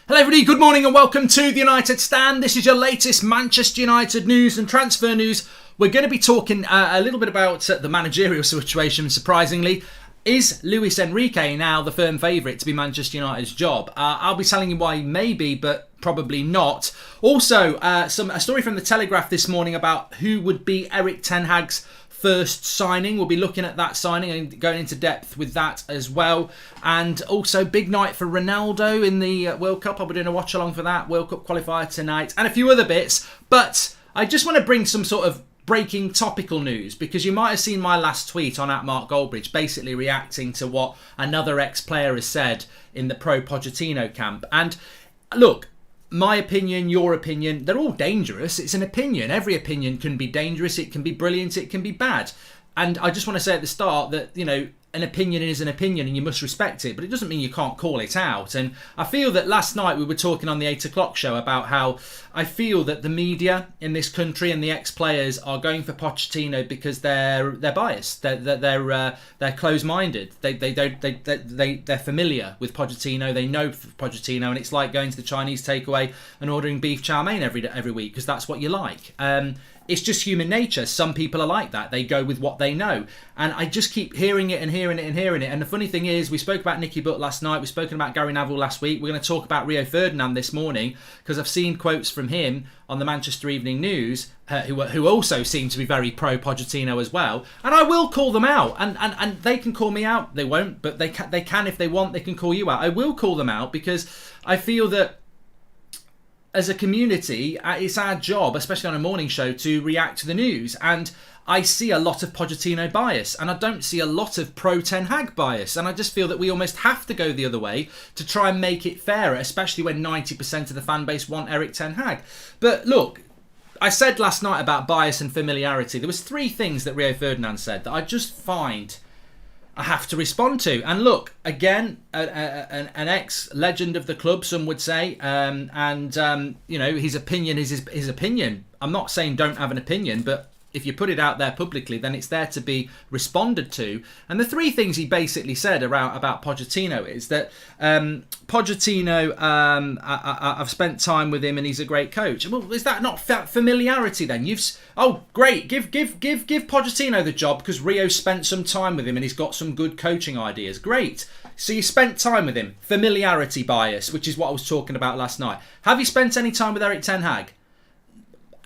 Hello everybody, good morning and welcome to the United Stand. This is your latest Manchester United news and transfer news. We're going to be talking a little bit about the managerial situation, surprisingly. Is Luis Enrique now the firm favourite to be Manchester United's job? I'll be telling you why maybe, but probably not. Also, a story from the Telegraph this morning about who would be Erik ten Hag's first signing. We'll be looking at that signing and going into depth with that as well. And also big night for Ronaldo in the World Cup. I'll be doing a watch along for that World Cup qualifier tonight and a few other bits. But I just want to bring some sort of breaking topical news, because you might have seen my last tweet on @MarkGoldbridge basically reacting to what another ex-player has said in the pro-Pochettino camp. And look, my opinion, your opinion, they're all dangerous. It's an opinion. Every opinion can be dangerous. It can be brilliant. It can be bad. And I just want to say at the start that, you know, an opinion is an opinion and you must respect it, but it doesn't mean you can't call it out. And I feel that last night we were talking on the 8 o'clock show about how I feel that the media in this country and the ex-players are going for Pochettino because they're biased. They're closed-minded. They're familiar with Pochettino. They know Pochettino, and it's like going to the Chinese takeaway and ordering beef chow mein every week because that's what you like. It's just human nature. Some people are like that. They go with what they know. And I just keep hearing it and hearing it and hearing it. And the funny thing is, we spoke about Nicky Butt last night. We've spoken about Gary Neville last week. We're going to talk about Rio Ferdinand this morning, because I've seen quotes from him on the Manchester Evening News, who also seem to be very pro-Pochettino as well. And I will call them out. And they can call me out. They won't, but they can if they want. They can call you out. I will call them out because I feel that as a community, it's our job, especially on a morning show, to react to the news. And I see a lot of Pochettino bias, and I don't see a lot of pro-Ten Hag bias. And I just feel that we almost have to go the other way to try and make it fairer, especially when 90% of the fan base want Erik ten Hag. But look, I said last night about bias and familiarity. There was 3 things that Rio Ferdinand said that I just find I have to respond to. And look, again, an ex-legend of the club, some would say, you know, his opinion is his opinion. I'm not saying don't have an opinion, but if you put it out there publicly, then it's there to be responded to. And the 3 things he basically said about Pochettino is that Pochettino, I've spent time with him and he's a great coach. Well, is that not familiarity then? Oh, great, give Pochettino the job because Rio spent some time with him and he's got some good coaching ideas. Great. So you spent time with him. Familiarity bias, which is what I was talking about last night. Have you spent any time with Erik ten Hag?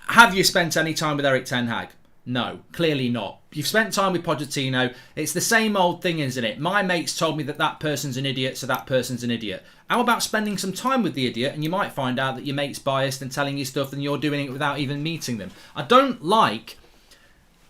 Have you spent any time with Erik ten Hag? No, clearly not. You've spent time with Pochettino. It's the same old thing, isn't it? My mates told me that person's an idiot, so that person's an idiot. How about spending some time with the idiot and you might find out that your mate's biased and telling you stuff and you're doing it without even meeting them. I don't like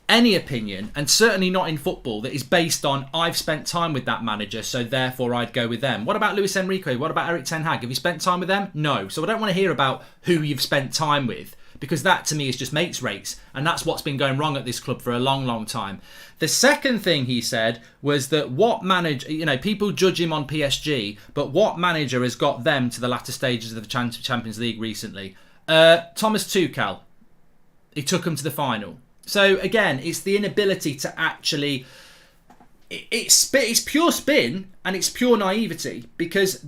any opinion, and certainly not in football, that is based on I've spent time with that manager, so therefore I'd go with them. What about Luis Enrique? What about Erik ten Hag? Have you spent time with them? No. So I don't want to hear about who you've spent time with, because that to me is just mates rates, and that's what's been going wrong at this club for a long, long time. The second thing he said was that what manager, you know, people judge him on PSG, but what manager has got them to the latter stages of the Champions League recently? Thomas Tuchel. He took them to the final. So again, it's the inability to actually, it's pure spin and it's pure naivety, because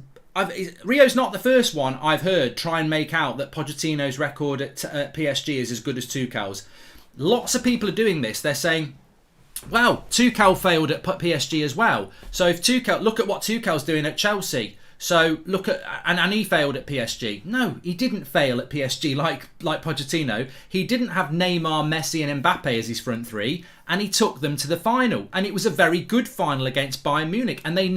Rio's not the first one I've heard try and make out that Pochettino's record at PSG is as good as Tuchel's. Lots of people are doing this. They're saying, well, Tuchel failed at PSG as well. So if look at what Tuchel's doing at Chelsea. So look at, and he failed at PSG. No, he didn't fail at PSG like Pochettino. He didn't have Neymar, Messi and Mbappe as his front 3, and he took them to the final. And it was a very good final against Bayern Munich, and they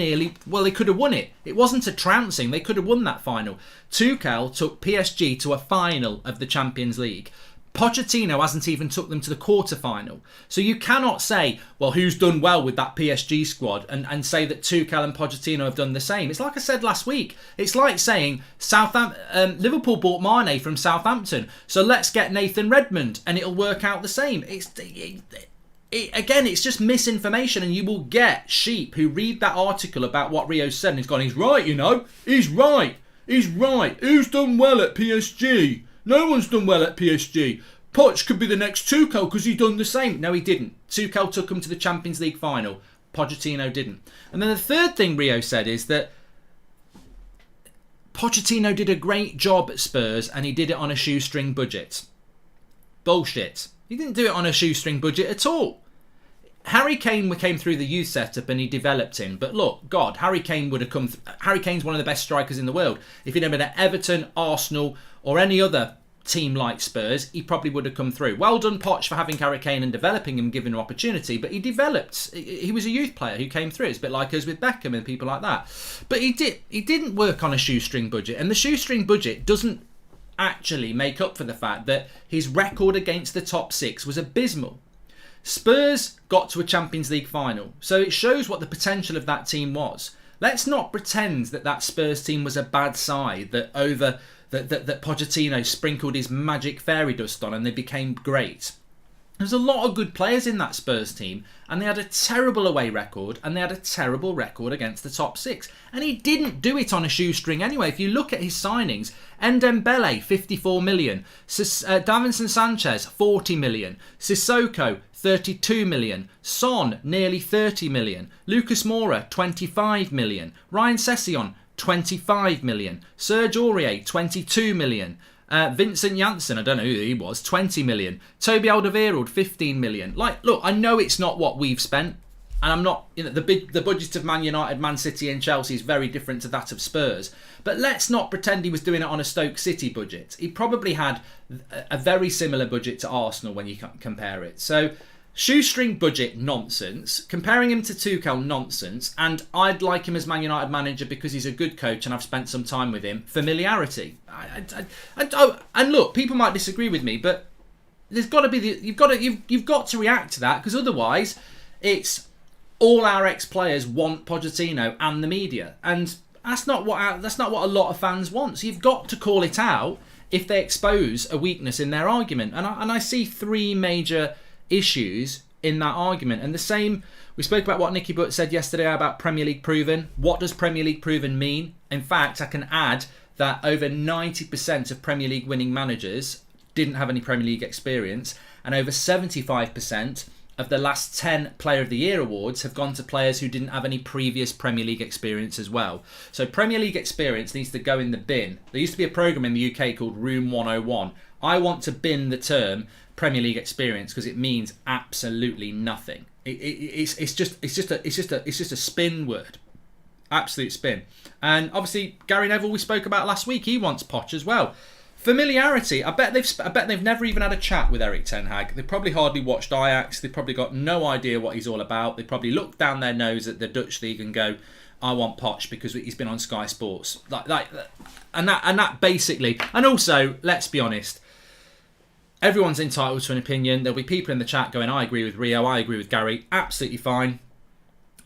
could have won it. It wasn't a trouncing. They could have won that final. Tuchel took PSG to a final of the Champions League. Pochettino hasn't even took them to the quarter-final. So you cannot say, well, who's done well with that PSG squad and say that Tuchel and Pochettino have done the same. It's like I said last week. It's like saying Liverpool bought Mane from Southampton, so let's get Nathan Redmond and it'll work out the same. Again, it's just misinformation, and you will get sheep who read that article about what Rio said and he's gone, he's right, you know. He's right. Who's done well at PSG? No one's done well at PSG. Poch could be the next Tuchel because he done the same. No, he didn't. Tuchel took him to the Champions League final. Pochettino didn't. And then the third thing Rio said is that Pochettino did a great job at Spurs and he did it on a shoestring budget. Bullshit. He didn't do it on a shoestring budget at all. Harry Kane came through the youth setup and he developed him. But look, God, Harry Kane would have come... Harry Kane's one of the best strikers in the world. If he'd have been at Everton, Arsenal or any other team like Spurs, he probably would have come through. Well done, Poch, for having Harry Kane and developing him, giving him opportunity. But he developed. He was a youth player who came through. It's a bit like us with Beckham and people like that. But he didn't work on a shoestring budget. And the shoestring budget doesn't actually make up for the fact that his record against the top six was abysmal. Spurs got to a Champions League final, so it shows what the potential of that team was. Let's not pretend that that Spurs team was a bad side that Pochettino sprinkled his magic fairy dust on and they became great. There's a lot of good players in that Spurs team and they had a terrible away record and they had a terrible record against the top six. And he didn't do it on a shoestring anyway. If you look at his signings, Ndembele, 54 million. Davinson Sanchez, 40 million. Sissoko, 32 million. Son, nearly 30 million. Lucas Moura, 25 million. Ryan Sessegnon, 25 million. Serge Aurier, 22 million. Vincent Janssen, I don't know who he was, 20 million. Toby Alderweireld, 15 million. Like, look, I know it's not what we've spent, and I'm not, the budget of Man United, Man City, and Chelsea is very different to that of Spurs. But let's not pretend he was doing it on a Stoke City budget. He probably had a very similar budget to Arsenal when you compare it. So, shoestring budget nonsense, comparing him to Tuchel nonsense, and I'd like him as Man United manager because he's a good coach and I've spent some time with him. Familiarity. And look, people might disagree with me, but there's got to be you've got to react to that, because otherwise it's all our ex-players want Pochettino and the media, and that's not what a lot of fans want. So you've got to call it out if they expose a weakness in their argument, and I see three major issues in that argument. And the same, we spoke about what Nicky Butt said yesterday about Premier League proven. What does Premier League proven mean? In fact, I can add that over 90% of Premier League winning managers didn't have any Premier League experience, and over 75% of the last 10 Player of the Year awards have gone to players who didn't have any previous Premier League experience as well. So Premier League experience needs to go in the bin. There used to be a programme in the UK called Room 101. I want to bin the term Premier League experience because it means absolutely nothing. It's just a spin word, absolute spin. And obviously Gary Neville, we spoke about last week, he wants Poch as well. Familiarity. I bet they've never even had a chat with Erik ten Hag. They've probably hardly watched Ajax. They've probably got no idea what he's all about. They probably look down their nose at the Dutch league and go, I want Poch because he's been on Sky Sports. And that basically. And also, let's be honest, everyone's entitled to an opinion. There'll be people in the chat going, I agree with Rio, I agree with Gary. Absolutely fine.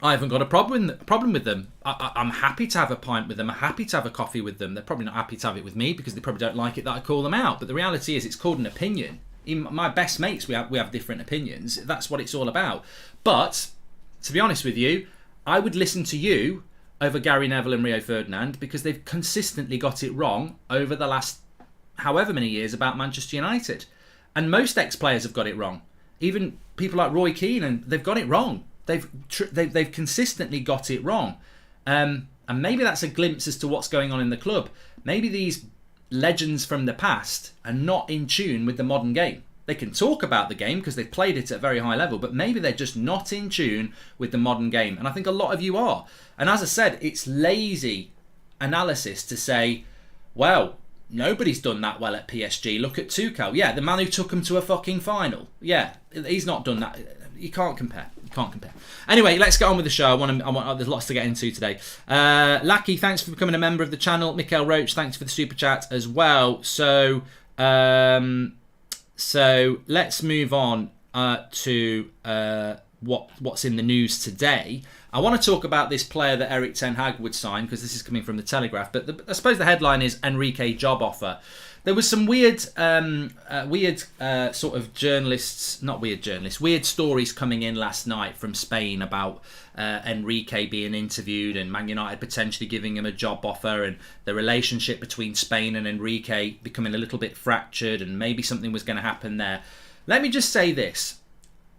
I haven't got a problem with them. I'm happy to have a pint with them. I'm happy to have a coffee with them. They're probably not happy to have it with me because they probably don't like it that I call them out. But the reality is it's called an opinion. Even my best mates, we have different opinions. That's what it's all about. But, to be honest with you, I would listen to you over Gary Neville and Rio Ferdinand because they've consistently got it wrong over the last however many years about Manchester United. And most ex-players have got it wrong. Even people like Roy Keane, and they've got it wrong. They've consistently got it wrong. And maybe that's a glimpse as to what's going on in the club. Maybe these legends from the past are not in tune with the modern game. They can talk about the game because they've played it at a very high level, but maybe they're just not in tune with the modern game. And I think a lot of you are. And as I said, it's lazy analysis to say, well, nobody's done that well at PSG. Look at Tuchel. Yeah, the man who took them to a fucking final. Yeah, he's not done that. You can't compare. Anyway, let's get on with the show. There's lots to get into today. Lackey, thanks for becoming a member of the channel. Mikhail Roach, thanks for the super chat as well. So let's move on to what's in the news today. I want to talk about this player that Erik ten Hag would sign because this is coming from the Telegraph. But I suppose the headline is ENRIQUE job offer. There was some weird stories coming in last night from Spain about Enrique being interviewed and Man United potentially giving him a job offer, and the relationship between Spain and Enrique becoming a little bit fractured, and maybe something was going to happen there. Let me just say this.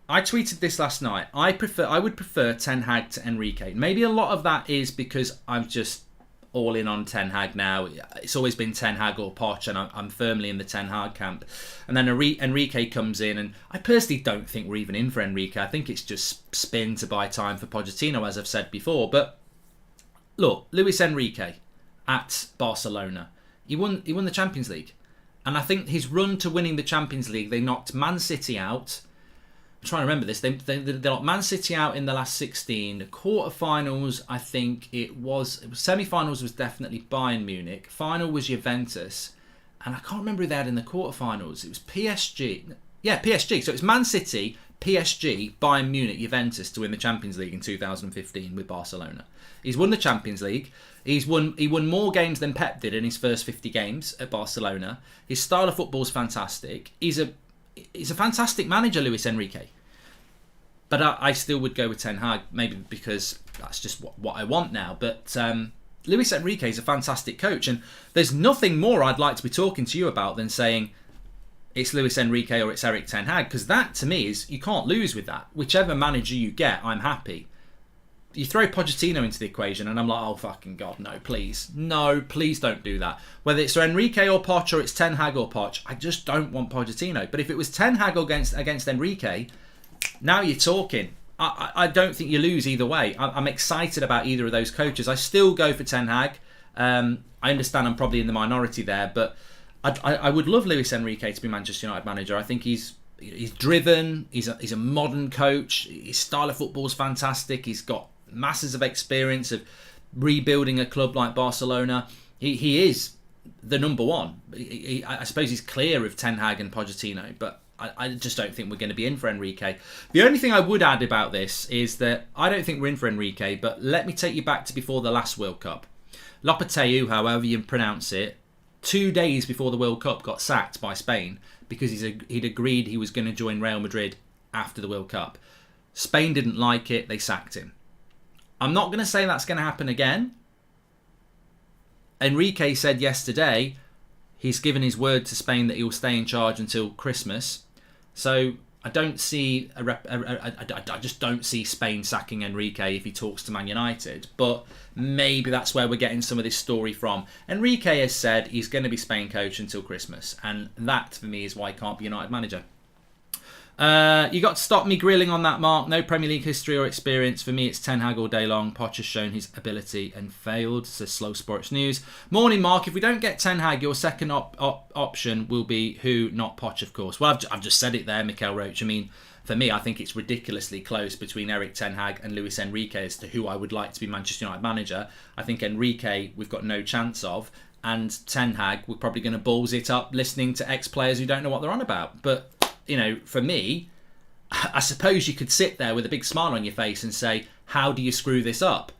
I tweeted this last night. I would prefer Ten Hag to Enrique. Maybe a lot of that is because all in on Ten Hag now. It's always been Ten Hag or Poch, and I'm firmly in the Ten Hag camp. And then Enrique comes in, and I personally don't think we're even in for Enrique. I think it's just spin to buy time for Pochettino, as I've said before. But look, Luis Enrique at Barcelona, he won the Champions League. And I think his run to winning the Champions League, they knocked Man City out. I'm trying to remember this. They knocked Man City out in the last 16. The quarterfinals, I think it was semi-finals was definitely Bayern Munich. Final was Juventus. And I can't remember who they had in the quarterfinals. It was PSG. Yeah, PSG. So it's Man City, PSG, Bayern Munich, Juventus to win the Champions League in 2015 with Barcelona. He's won the Champions League. He won more games than Pep did in his first 50 games at Barcelona. His style of football is fantastic. He's a fantastic manager, Luis Enrique. But I still would go with Ten Hag, maybe because that's just what I want now. But Luis Enrique is a fantastic coach, and there's nothing more I'd like to be talking to you about than saying it's Luis Enrique or it's Erik Ten Hag, because that to me is, you can't lose with that. Whichever manager you get, I'm happy. You throw Pochettino into the equation and I'm like, oh fucking God, no, please. No, please don't do that. Whether it's Enrique or Poch, or it's Ten Hag or Poch, I just don't want Pochettino. But if it was Ten Hag against Enrique, now you're talking. I don't think you lose either way. I'm excited about either of those coaches. I still go for Ten Hag. I understand I'm probably in the minority there, but I would love Luis Enrique to be Manchester United manager. I think he's driven. He's a modern coach. His style of football is fantastic. He's got masses of experience of rebuilding a club like Barcelona. He is the number one. I suppose he's clear of Ten Hag and Pochettino, but I just don't think we're going to be in for Enrique. The only thing I would add about this is that I don't think we're in for Enrique, but let me take you back to before the last World Cup. Lopetegui, however you pronounce it, 2 days before the World Cup got sacked by Spain because he'd agreed he was going to join Real Madrid after the World Cup. Spain didn't like it, they sacked him. I'm not going to say that's going to happen again. Enrique said yesterday he's given his word to Spain that he will stay in charge until Christmas. So I don't see I just don't see Spain sacking Enrique if he talks to Man United. But maybe that's where we're getting some of this story from. Enrique has said he's going to be Spain coach until Christmas, and that for me is why he can't be United manager. You got to stop me grilling on that, Mark. No Premier League history or experience. For me, it's Ten Hag all day long. Poch has shown his ability and failed, says Slow Sports News. Morning, Mark. If we don't get Ten Hag, your second option will be who, not Poch, of course. Well, I've just said it there, Mikel Roach. I mean, for me, I think it's ridiculously close between Erik Ten Hag and Luis Enrique as to who I would like to be Manchester United manager. I think Enrique, we've got no chance of. And Ten Hag, we're probably going to balls it up listening to ex-players who don't know what they're on about. But you know, for me, I suppose you could sit there with a big smile on your face and say, how do you screw this up?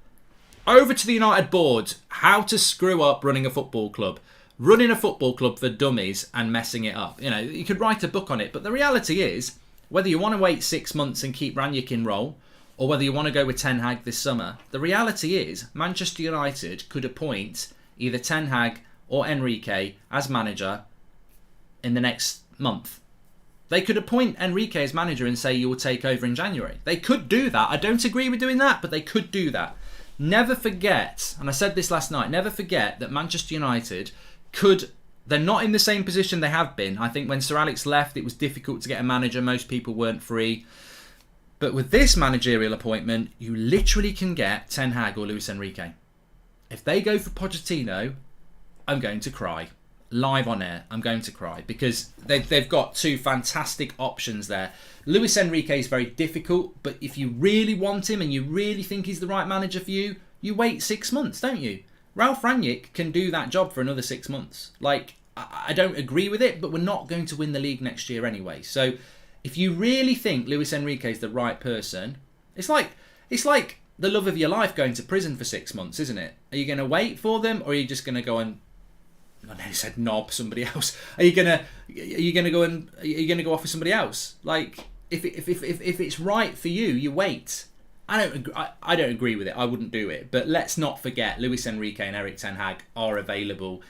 Over to the United board, how to screw up running a football club. Running a football club for dummies and messing it up. You know, you could write a book on it, but the reality is, whether you want to wait 6 months and keep Ranić in role, or whether you want to go with Ten Hag this summer, the reality is, Manchester United could appoint either Ten Hag or Enrique as manager in the next month. They could appoint Enrique as manager and say you will take over in January. They could do that. I don't agree with doing that, but they could do that. Never forget, and I said this last night, never forget that Manchester United they're not in the same position they have been. I think when Sir Alex left, it was difficult to get a manager. Most people weren't free. But with this managerial appointment, you literally can get Ten Hag or Luis Enrique. If they go for Pochettino, I'm going to cry. Live on air, I'm going to cry because they've got two fantastic options there. Luis Enrique is very difficult, but if you really want him and you really think he's the right manager for you, you wait 6 months, don't you? Ralf Rangnick can do that job for another 6 months. Like, I don't agree with it, but we're not going to win the league next year anyway. So if you really think Luis Enrique is the right person, it's like the love of your life going to prison for 6 months, isn't it? Are you going to wait for them, or are you just going to go and, I know he said knob somebody else. Are you gonna go off with somebody else? Like if it's right for you, you wait. I don't agree with it. I wouldn't do it. But let's not forget, Luis Enrique and Erik Ten Hag are available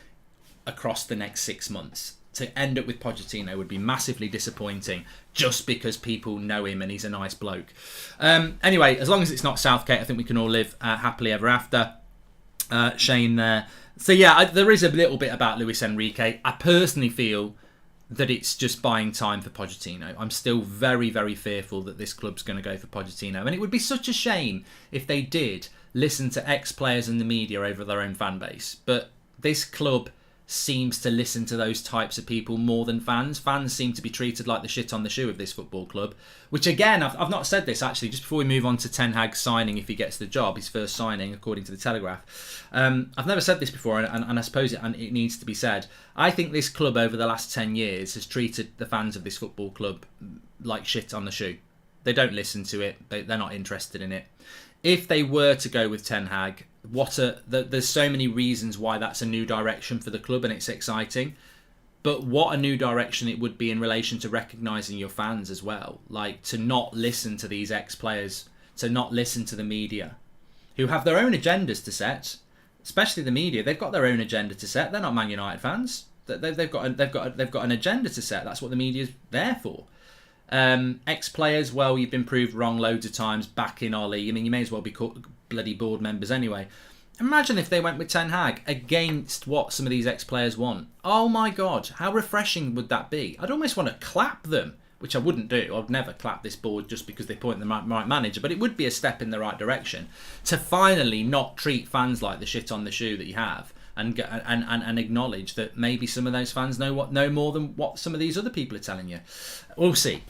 across the next 6 months. To end up with Pochettino would be massively disappointing, just because people know him and he's a nice bloke. Anyway, as long as it's not Southgate, I think we can all live happily ever after. Shane there. So yeah, there is a little bit about Luis Enrique. I personally feel that it's just buying time for Pochettino. I'm still very, very fearful that this club's going to go for Pochettino. And it would be such a shame if they did listen to ex-players and the media over their own fan base. But this club seems to listen to those types of people more than fans. Fans seem to be treated like the shit on the shoe of this football club. Which again, I've not said this actually, just before we move on to Ten Hag's signing, if he gets the job, his first signing according to the Telegraph. I've never said this before, and I suppose it needs to be said. I think this club over the last 10 years has treated the fans of this football club like shit on the shoe. They don't listen to it, they're not interested in it. If they were to go with Ten Hag, there's so many reasons why that's a new direction for the club and it's exciting. But what a new direction it would be in relation to recognising your fans as well. Like, to not listen to these ex-players, to not listen to the media, who have their own agendas to set. Especially the media, they've got their own agenda to set. They're not Man United fans. They've got an agenda to set. That's what the media's there for. Ex-players, well, you've been proved wrong loads of times back in our league. I mean, you may as well be bloody board members anyway. Imagine if they went with Ten Hag against what some of these ex-players want. Oh my God, how refreshing would that be? I'd almost want to clap them, which I wouldn't do. I'd never clap this board just because they point the right manager, but it would be a step in the right direction to finally not treat fans like the shit on the shoe that you have, and acknowledge that maybe some of those fans know more than what some of these other people are telling you. We'll see.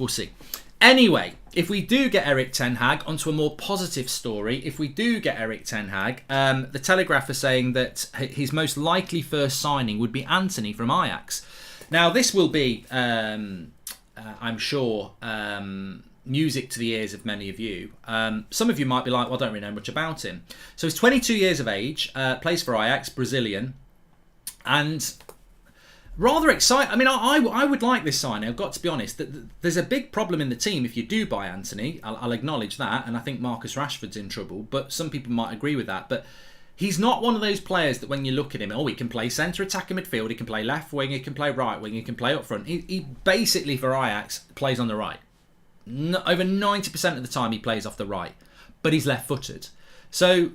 Anyway, if we do get Erik Ten Hag, onto a more positive story. If we do get Erik Ten Hag, the Telegraph are saying that his most likely first signing would be Antony from Ajax. Now, this will be, I'm sure, music to the ears of many of you. Some of you might be like, well, I don't really know much about him. So he's 22 years of age, plays for Ajax, Brazilian, and rather exciting. I mean, I would like this signing. I've got to be honest. There's a big problem in the team if you do buy Antony. I'll acknowledge that, and I think Marcus Rashford's in trouble, but some people might agree with that. But he's not one of those players that when you look at him, he can play centre attacking midfield, he can play left wing, he can play right wing, he can play up front. He basically, for Ajax, plays on the right. Over 90% of the time he plays off the right, but he's left-footed. So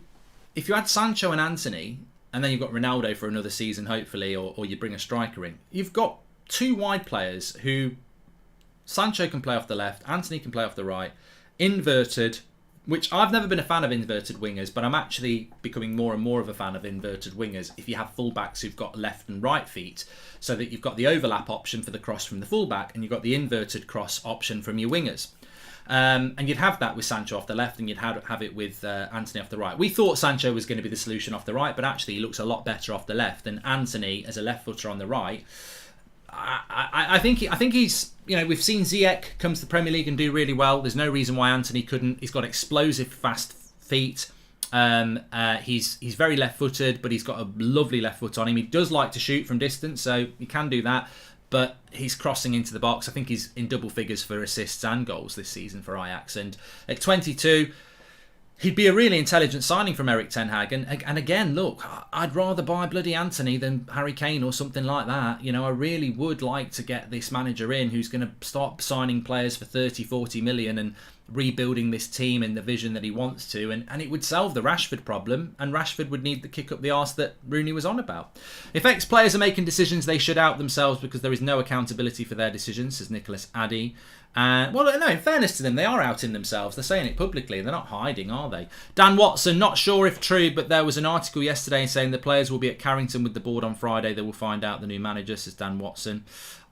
if you had Sancho and Antony, and then you've got Ronaldo for another season, hopefully, or you bring a striker in, you've got two wide players who Sancho can play off the left, Antony can play off the right, inverted, which I've never been a fan of inverted wingers, but I'm actually becoming more and more of a fan of inverted wingers if you have fullbacks who've got left and right feet, so that you've got the overlap option for the cross from the fullback and you've got the inverted cross option from your wingers. And you'd have that with Sancho off the left, and you'd have it with Antony off the right. We thought Sancho was going to be the solution off the right, but actually he looks a lot better off the left. And Antony, as a left footer on the right, I think he's, we've seen Ziyech come to the Premier League and do really well. There's no reason why Antony couldn't. He's got explosive, fast feet. He's very left-footed, but he's got a lovely left foot on him. He does like to shoot from distance, so he can do that. But he's crossing into the box. I think he's in double figures for assists and goals this season for Ajax. And at 22, he'd be a really intelligent signing from Erik Ten Hag. And again, look, I'd rather buy bloody Antony than Harry Kane or something like that. I really would like to get this manager in who's going to start signing players for 30, 40 million and rebuilding this team in the vision that he wants to. And it would solve the Rashford problem. And Rashford would need the kick up the arse that Rooney was on about. If ex-players are making decisions, they should out themselves because there is no accountability for their decisions, says Nicholas Addy. Well, no, in fairness to them, they are outing themselves. They're saying it publicly. They're not hiding, are they? Dan Watson, not sure if true, but there was an article yesterday saying the players will be at Carrington with the board on Friday. They will find out the new manager, says Dan Watson.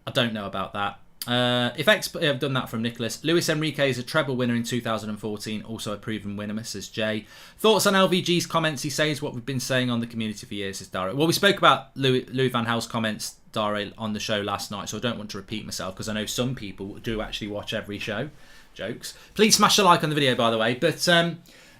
I don't know about that. If I've done that from Nicholas. Luis Enrique is a treble winner in 2014, also a proven winner, says Jay. Thoughts on LVG's comments? He says what we've been saying on the community for years, says Dara. Well, we spoke about Louis van Gaal's comments, Dara, on the show last night, so I don't want to repeat myself because I know some people do actually watch every show. Jokes. Please smash a like on the video, by the way. But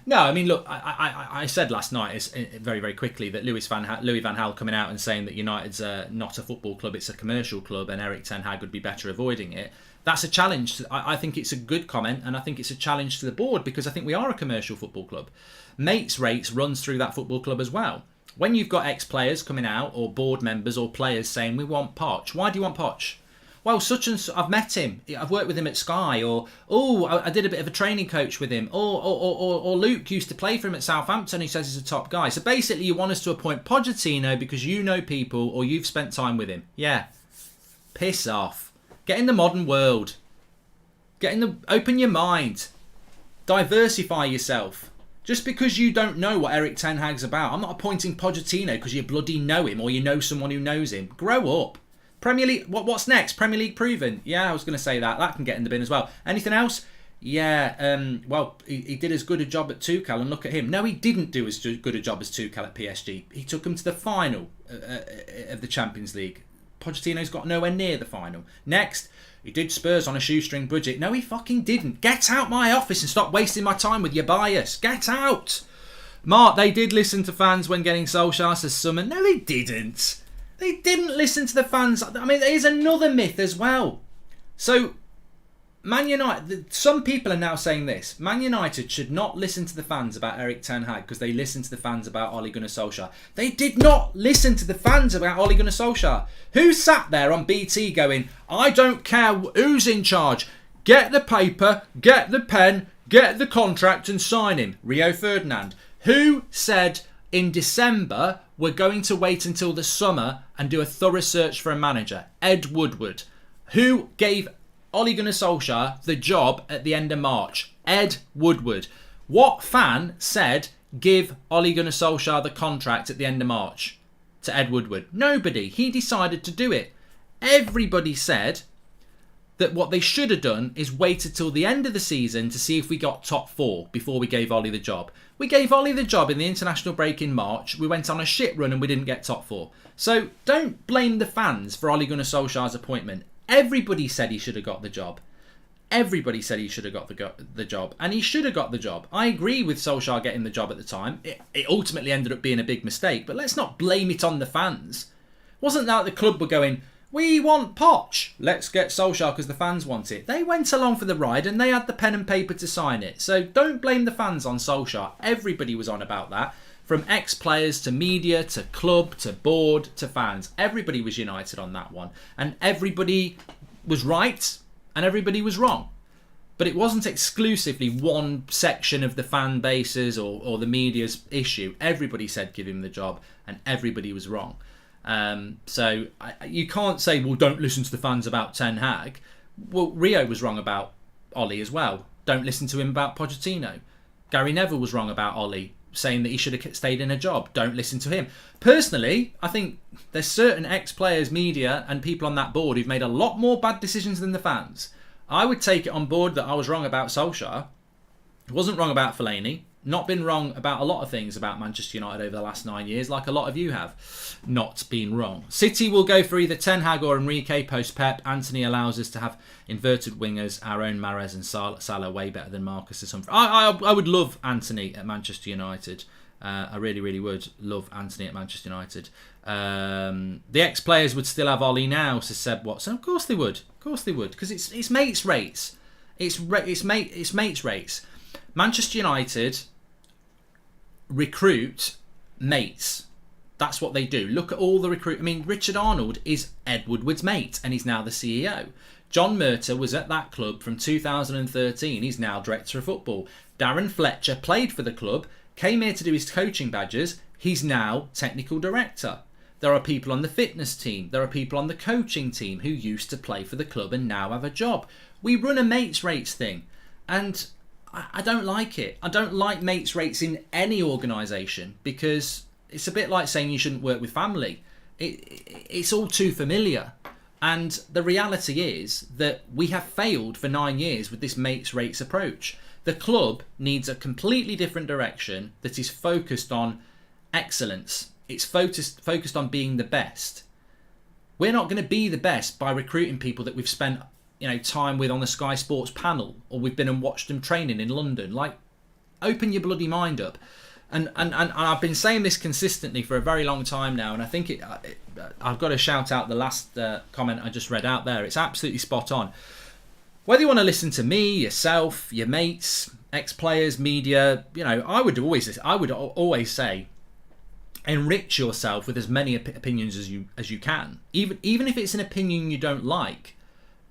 no, I mean, look, I said last night very, very quickly that Louis van Gaal coming out and saying that United's not a football club, it's a commercial club, and Erik Ten Hag would be better avoiding it. That's a challenge. I think it's a good comment, and I think it's a challenge to the board because I think we are a commercial football club. Mates rates runs through that football club as well. When you've got ex-players coming out, or board members or players saying, we want Poch. Why do you want Poch? well, such and I've met him. I've worked with him at Sky. Or, oh, I did a bit of a training coach with him. Or Luke used to play for him at Southampton. He says he's a top guy. So basically, you want us to appoint Pochettino because you know people or you've spent time with him. Yeah. Piss off. Get in the modern world. Open your mind. Diversify yourself. Just because you don't know what Erik ten Hag's about, I'm not appointing Pochettino because you bloody know him or you know someone who knows him. Grow up. Premier League, what's next? Premier League proven. Yeah, I was going to say that. That can get in the bin as well. Anything else? Yeah, well, he did as good a job at Tuchel, and look at him. No, he didn't do as good a job as Tuchel at PSG. He took him to the final of the Champions League. Pochettino's got nowhere near the final. Next, he did Spurs on a shoestring budget. No, he fucking didn't. Get out my office and stop wasting my time with your bias. Get out. Mark, they did listen to fans when getting Solskjaer, says Summer. No, they didn't. They didn't listen to the fans. I mean, there's another myth as well. So, Man United, some people are now saying this. Man United should not listen to the fans about Erik ten Hag because they listened to the fans about Ole Gunnar Solskjaer. They did not listen to the fans about Ole Gunnar Solskjaer. Who sat there on BT going, I don't care who's in charge. Get the paper, get the pen, get the contract and sign him. Rio Ferdinand. Who said in December we're going to wait until the summer and do a thorough search for a manager? Ed Woodward. Who gave Ole Gunnar Solskjaer the job at the end of March? Ed Woodward. What fan said give Ole Gunnar Solskjaer the contract at the end of March to Ed Woodward? Nobody. He decided to do it. Everybody said that what they should have done is waited till the end of the season to see if we got top 4 before we gave Ole the job. We gave Ole the job in the international break in March. We went on a shit run and we didn't get top 4. So don't blame the fans for Ole Gunnar Solskjaer's appointment. Everybody said he should have got the job. Everybody said he should have got the job. And he should have got the job. I agree with Solskjaer getting the job at the time. It ultimately ended up being a big mistake. But let's not blame it on the fans. Wasn't that the club were going, we want Poch. Let's get Solskjaer because the fans want it. They went along for the ride and they had the pen and paper to sign it. So don't blame the fans on Solskjaer. Everybody was on about that. From ex-players to media to club to board to fans. Everybody was united on that one. And everybody was right and everybody was wrong. But it wasn't exclusively one section of the fan bases or the media's issue. Everybody said give him the job and everybody was wrong. So you can't say, well, don't listen to the fans about Ten Hag. Well, Rio was wrong about Ole as well. Don't listen to him about Pochettino. Gary Neville was wrong about Ole, saying that he should have stayed in a job. Don't listen to him. Personally, I think there's certain ex-players, media and people on that board who've made a lot more bad decisions than the fans. I would take it on board that I was wrong about Solskjaer. Wasn't wrong about Fellaini. Not been wrong about a lot of things about Manchester United over the last 9 years, like a lot of you have not been wrong. City will go for either Ten Hag or Enrique post-Pep. Anthony allows us to have inverted wingers, our own Mahrez and Salah way better than Marcus or something. I would love Anthony at Manchester United. I really, really would love Anthony at Manchester United. The ex-players would still have Ollie now, says Seb Watson. Of course they would. Of course they would, because it's mates rates. It's mates rates. Manchester United recruit mates. That's what they do. Look at all the recruit. I mean, Richard Arnold is Ed Woodward's mate, and he's now the CEO. John Murtagh was at that club from 2013. He's now director of football. Darren Fletcher played for the club, came here to do his coaching badges. He's now technical director. There are people on the fitness team. There are people on the coaching team who used to play for the club and now have a job. We run a mates rates thing, and I don't like it. I don't like mates rates in any organisation because it's a bit like saying you shouldn't work with family. It's all too familiar. And the reality is that we have failed for 9 years with this mates rates approach. The club needs a completely different direction that is focused on excellence. It's focused on being the best. We're not going to be the best by recruiting people that we've spent time with on the Sky Sports panel, or we've been and watched them training in London. Like, open your bloody mind up. And I've been saying this consistently for a very long time now, and I think I've got to shout out the last comment I just read out there. It's absolutely spot on. Whether you want to listen to me, yourself, your mates, ex-players, media, I would always say, enrich yourself with as many opinions as you can. Even if it's an opinion you don't like,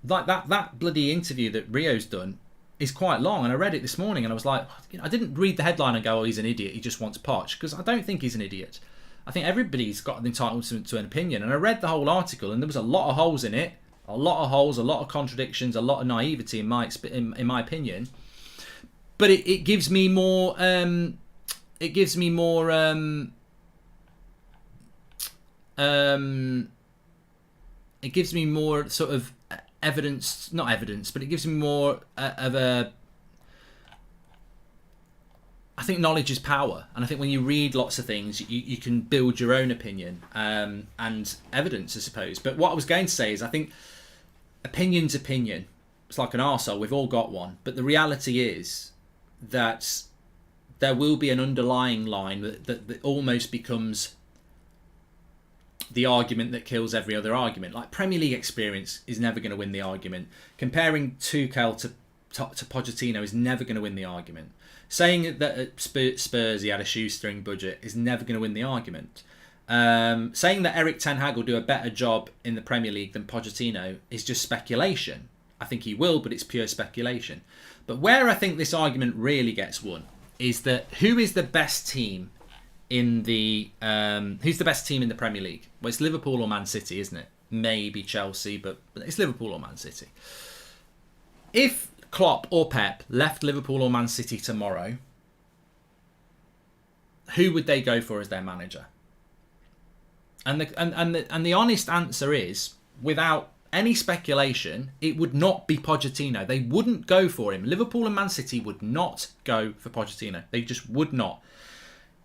like that bloody interview that Rio's done is quite long, and I read it this morning and I was like, I didn't read the headline and go, oh, he's an idiot, he just wants Poch, because I don't think he's an idiot. I think everybody's got an entitlement to an opinion, and I read the whole article and there was a lot of holes in it, a lot of contradictions, a lot of naivety in my opinion. But it gives me more it gives me more sort of evidence, not evidence, but it gives me more of a, I think knowledge is power, and I think when you read lots of things, you can build your own opinion and evidence, I suppose. But what I was going to say is, I think opinion's opinion. It's like an arsehole, we've all got one. But the reality is that there will be an underlying line that almost becomes the argument that kills every other argument. Like Premier League experience is never going to win the argument. Comparing Tuchel to Pochettino is never going to win the argument. Saying that at Spurs he had a shoestring budget is never going to win the argument. Saying that Erik ten Hag will do a better job in the Premier League than Pochettino is just speculation. I think he will, but it's pure speculation. But where I think this argument really gets won is that who is the best team in the who's the best team in the Premier League? Well, it's Liverpool or Man City, isn't it? Maybe Chelsea, but it's Liverpool or Man City. If Klopp or Pep left Liverpool or Man City tomorrow, who would they go for as their manager? And the honest answer is, without any speculation, it would not be Pochettino. They wouldn't go for him. Liverpool and Man City would not go for Pochettino. They just would not.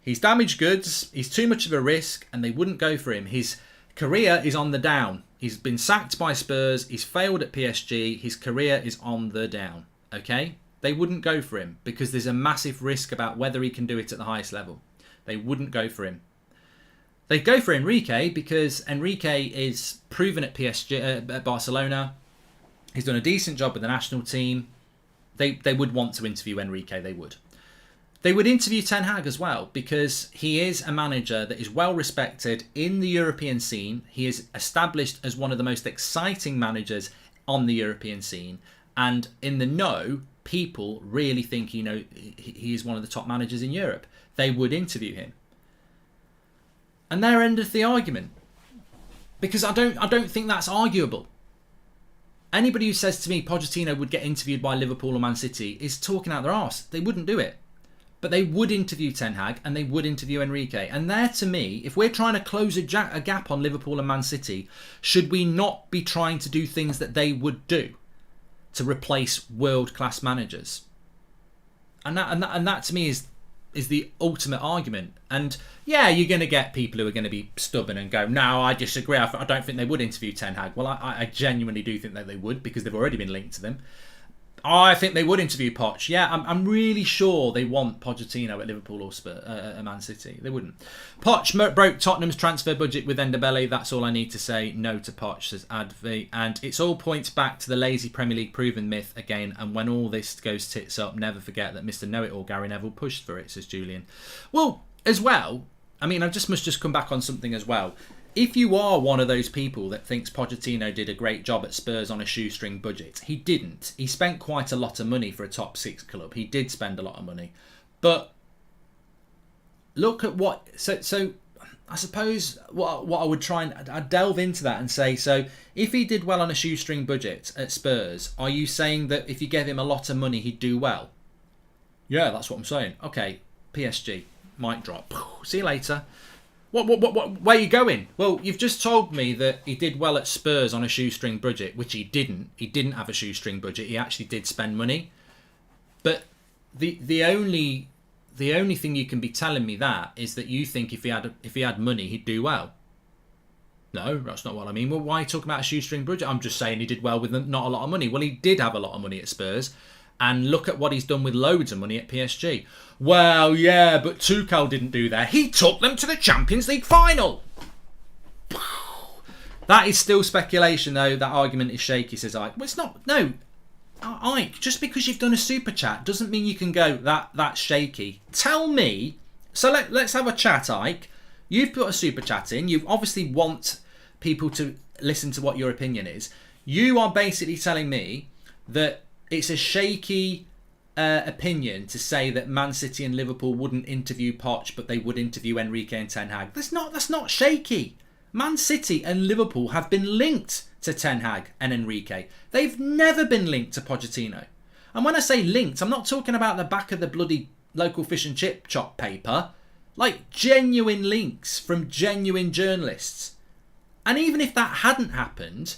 He's damaged goods. He's too much of a risk, and they wouldn't go for him. His career is on the down. He's been sacked by Spurs. He's failed at PSG. His career is on the down. Okay? They wouldn't go for him because there's a massive risk about whether he can do it at the highest level. They wouldn't go for him. They'd go for Enrique because Enrique is proven at PSG, at Barcelona. He's done a decent job with the national team. They would want to interview Enrique. They would. They would interview Ten Hag as well because he is a manager that is well respected in the European scene. He is established as one of the most exciting managers on the European scene. And in the know, people really think he is one of the top managers in Europe. They would interview him. And there ended the argument. Because I don't think that's arguable. Anybody who says to me Pochettino would get interviewed by Liverpool or Man City is talking out their arse. They wouldn't do it. But they would interview Ten Hag and they would interview Enrique. And there, to me, if we're trying to close a gap on Liverpool and Man City, should we not be trying to do things that they would do to replace world-class managers? And that to me is the ultimate argument. And yeah, you're going to get people who are going to be stubborn and go, no, I disagree. I don't think they would interview Ten Hag. Well, I genuinely do think that they would because they've already been linked to them. I think they would interview Poch. Yeah, I'm really sure they want Pochettino at Liverpool or at Man City. They wouldn't. Poch broke Tottenham's transfer budget with Ndebele. That's all I need to say. No to Poch, says Advi. And it's all points back to the lazy Premier League proven myth again. And when all this goes tits up, never forget that Mr. Know-It-all Gary Neville pushed for it, says Julian. Well, as well, I mean, I must come back on something as well. If you are one of those people that thinks Pochettino did a great job at Spurs on a shoestring budget, he didn't. He spent quite a lot of money for a top six club. He did spend a lot of money. But look at what... So I suppose what I would try and... I'd delve into that and say, so if he did well on a shoestring budget at Spurs, are you saying that if you gave him a lot of money, he'd do well? Yeah, that's what I'm saying. Okay, PSG, mic drop. See you later. What, where are you going? Well, you've just told me that he did well at Spurs on a shoestring budget, which he didn't. He didn't have a shoestring budget. He actually did spend money. But the only thing you can be telling me that is that you think if he had money, he'd do well. No, that's not what I mean. Well, why are you talking about a shoestring budget? I'm just saying he did well with not a lot of money. Well, he did have a lot of money at Spurs. And look at what he's done with loads of money at PSG. Well, yeah, but Tuchel didn't do that. He took them to the Champions League final. That is still speculation, though. That argument is shaky, says Ike. Well, it's not. No, Ike, just because you've done a super chat doesn't mean you can go, that's shaky. Tell me. So let's have a chat, Ike. You've put a super chat in. You obviously want people to listen to what your opinion is. You are basically telling me that it's a shaky opinion to say that Man City and Liverpool wouldn't interview Poch, but they would interview Enrique and Ten Hag. That's not shaky. Man City and Liverpool have been linked to Ten Hag and Enrique. They've never been linked to Pochettino. And when I say linked, I'm not talking about the back of the bloody local fish and chip shop paper. Like genuine links from genuine journalists. And even if that hadn't happened,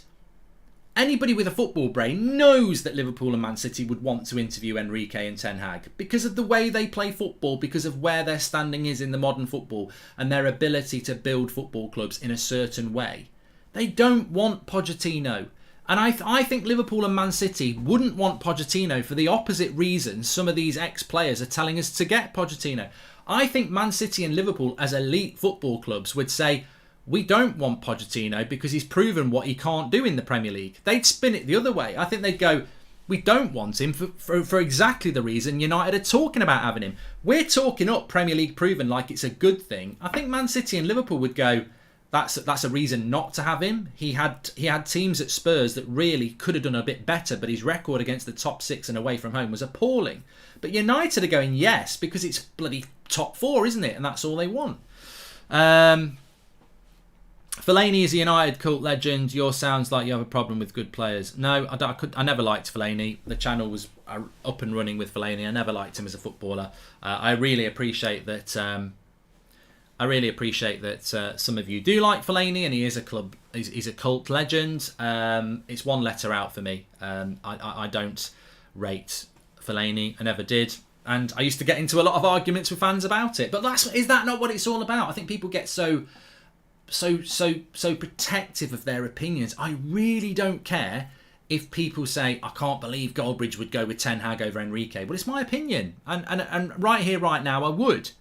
anybody with a football brain knows that Liverpool and Man City would want to interview Enrique and Ten Hag because of the way they play football, because of where their standing is in the modern football and their ability to build football clubs in a certain way. They don't want Pochettino. And I think Liverpool and Man City wouldn't want Pochettino for the opposite reasons some of these ex-players are telling us to get Pochettino. I think Man City and Liverpool as elite football clubs would say, we don't want Pochettino because he's proven what he can't do in the Premier League. They'd spin it the other way. I think they'd go, we don't want him for exactly the reason United are talking about having him. We're talking up Premier League proven like it's a good thing. I think Man City and Liverpool would go, that's a reason not to have him. He had teams at Spurs that really could have done a bit better, but his record against the top 6 and away from home was appalling. But United are going yes because it's bloody top 4, isn't it? And that's all they want. Fellaini is a United cult legend. Yours sounds like you have a problem with good players. No, I never liked Fellaini. The channel was up and running with Fellaini. I never liked him as a footballer. I really appreciate that. Some of you do like Fellaini, and he is he's a cult legend. It's one letter out for me. I don't rate Fellaini. I never did. And I used to get into a lot of arguments with fans about it. But is that not what it's all about? I think people get so protective of their opinions. I really don't care if people say, I can't believe Goldbridge would go with Ten Hag over Enrique. Well, it's my opinion. And right here, right now, I would.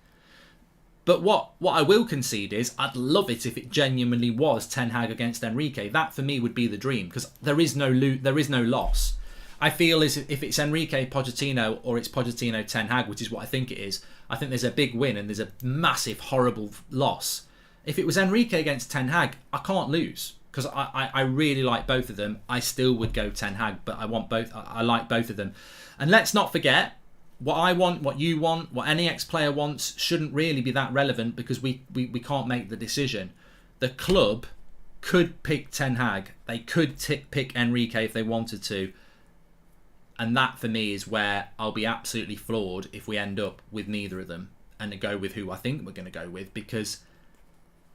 But what I will concede is I'd love it if it genuinely was Ten Hag against Enrique. That for me would be the dream, because there is no loss. I feel as if it's Enrique Pochettino or it's Pochettino Ten Hag, which is what I think it is, I think there's a big win and there's a massive, horrible loss. If it was Enrique against Ten Hag, I can't lose because I really like both of them. I still would go Ten Hag, but I want both. I like both of them. And let's not forget, what I want, what you want, what any ex-player wants shouldn't really be that relevant because we can't make the decision. The club could pick Ten Hag. They could pick Enrique if they wanted to. And that for me is where I'll be absolutely floored if we end up with neither of them and go with who I think we're going to go with, because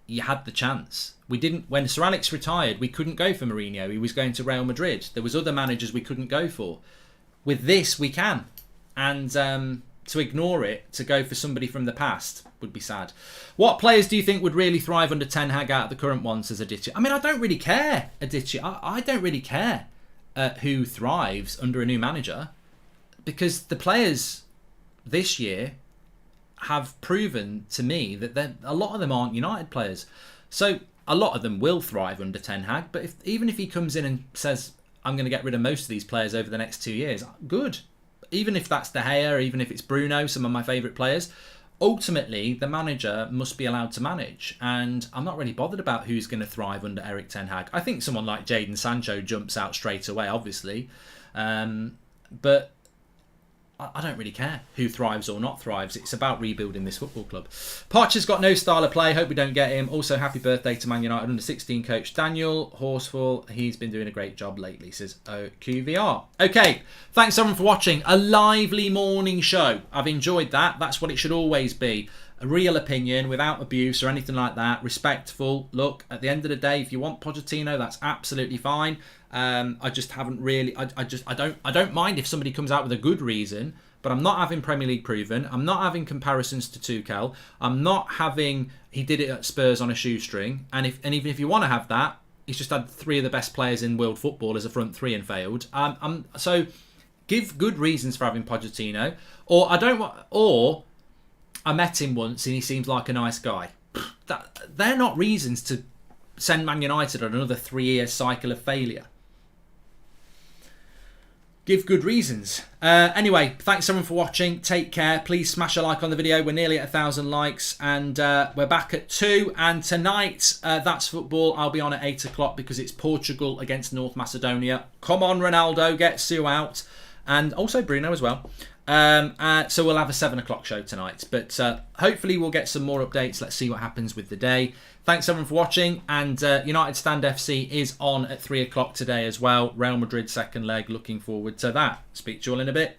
you had the chance. We didn't. When Sir Alex retired, we couldn't go for Mourinho. He was going to Real Madrid. There was other managers we couldn't go for. With this, we can. And to ignore it, to go for somebody from the past, would be sad. What players do you think would really thrive under Ten Hag out of the current ones, says Aditya? I mean, I don't really care, Aditya. I don't really care who thrives under a new manager, because the players this year have proven to me that a lot of them aren't United players. So a lot of them will thrive under Ten Hag, but even if he comes in and says, I'm going to get rid of most of these players over the next 2 years, good. Even if that's De Gea, even if it's Bruno, some of my favourite players, ultimately the manager must be allowed to manage. And I'm not really bothered about who's going to thrive under Erik Ten Hag. I think someone like Jadon Sancho jumps out straight away, obviously. But I don't really care who thrives or not thrives. It's about rebuilding this football club. Poch has got no style of play. Hope we don't get him. Also, happy birthday to Man United under 16 coach Daniel Horsfall. He's been doing a great job lately, says OQVR. Okay, thanks everyone for watching. A lively morning show. I've enjoyed that. That's what it should always be. A real opinion without abuse or anything like that. Respectful. Look, at the end of the day, if you want Pochettino, that's absolutely fine. I just haven't really. I don't mind if somebody comes out with a good reason, but I'm not having Premier League proven. I'm not having comparisons to Tuchel. I'm not having he did it at Spurs on a shoestring. And even if you want to have that, he's just had 3 of the best players in world football as a front 3 and failed. So give good reasons for having Pochettino, or I don't want, or I met him once and he seems like a nice guy. They're not reasons to send Man United on another 3-year cycle of failure. give good reasons. Anyway, thanks everyone for watching. Take care. Please smash a like on the video. We're nearly at 1,000 likes, and we're back at 2. And tonight, That's Football. I'll be on at 8 o'clock because it's Portugal against North Macedonia. Come on, Ronaldo, get Sue out, and also Bruno as well. So we'll have a 7 o'clock show tonight, but hopefully we'll get some more updates. Let's see what happens with the day. Thanks everyone for watching, and United Stand FC is on at 3 o'clock today as well. Real Madrid second leg, looking forward to that. Speak to you all in a bit.